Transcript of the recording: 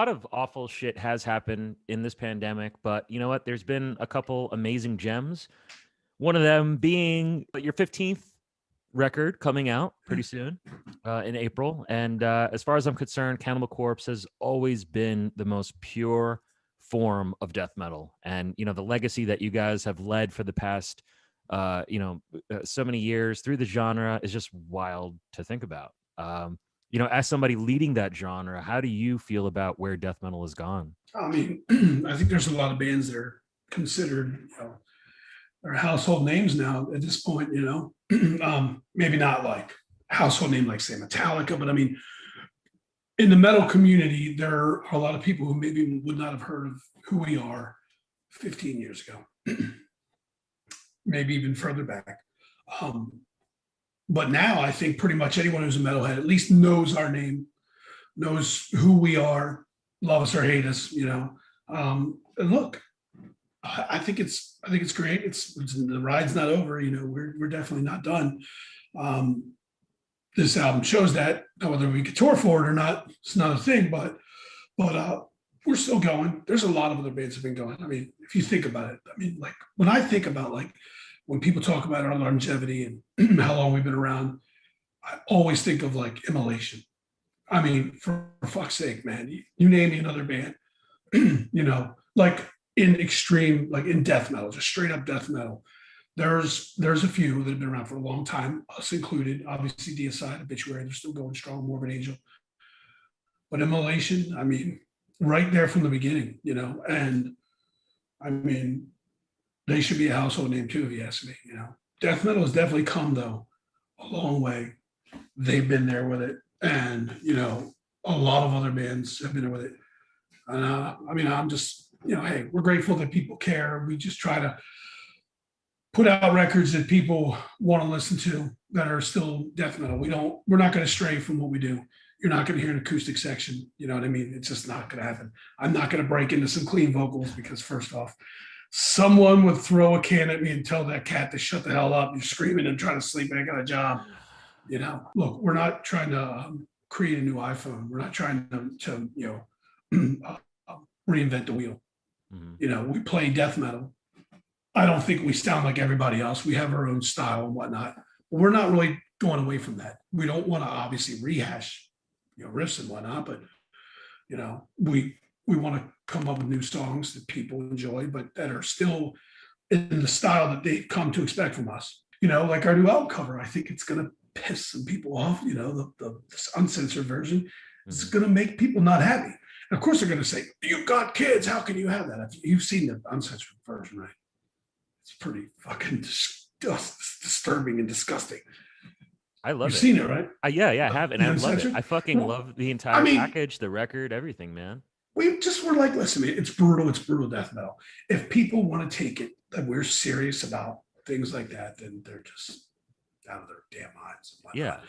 A lot of awful shit has happened in this pandemic, but you know what? There's been a couple amazing gems. One of them being your 15th record coming out pretty soon in April. And as far as I'm concerned, Cannibal Corpse has always been the most pure form of death metal. And, you know, the legacy that you guys have led for the past, so many years through the genre is just wild to think about. As somebody leading that genre, how do you feel about where death metal has gone? I mean, I think there's a lot of bands that are considered, are household names now at this point, maybe not like household name like say Metallica, but I mean, in the metal community, there are a lot of people who maybe would not have heard of who we are 15 years ago, maybe even further back. But now I think pretty much anyone who's a metalhead at least knows our name, knows who we are, love us or hate us, And look, I think it's great. It's the ride's not over. We're definitely not done. This album shows that. Now, whether we could tour for it or not, it's not a thing. But we're still going. There's a lot of other bands have been going. I mean, if you think about it, I mean, like when I think about like when people talk about our longevity and how long we've been around, I always think of like Immolation. I mean, for fuck's sake, man, you name me another band, like in extreme, like in death metal, just straight up death metal. There's a few that have been around for a long time, us included. Obviously, Deicide, Obituary, they're still going strong. Morbid Angel, but Immolation, I mean, right there from the beginning, and I mean, they should be a household name too, if you ask me. Death metal has definitely come though a long way. They've been there with it, and a lot of other bands have been there with it. I mean, I'm just hey, we're grateful that people care. We just try to put out records that people want to listen to that are still death metal. We're not going to stray from what we do. You're not going to hear an acoustic section. You know what I mean? It's just not going to happen. I'm not going to break into some clean vocals because first off, someone would throw a can at me and tell that cat to shut the hell up. You're screaming and trying to sleep and I got a job. Look, we're not trying to create a new iPhone. We're not trying to reinvent the wheel. Mm-hmm. We play death metal. I don't think we sound like everybody else. We have our own style and whatnot. But we're not really going away from that. We don't want to obviously rehash, riffs and whatnot, but we want to come up with new songs that people enjoy, but that are still in the style that they've come to expect from us. Like our new album cover, I think it's going to piss some people off. The uncensored version is going to make people not happy. And of course, they're going to say, "You've got kids. How can you have that?" You've seen the uncensored version, right? It's pretty fucking disturbing and disgusing. I love it. You've seen it, right? Yeah, I have, and I love it. I fucking love the entire package, the record, everything, man. We're like, listen, man, it's brutal death metal. If people want to take it that we're serious about things like that, then they're just out of their damn minds. Yeah.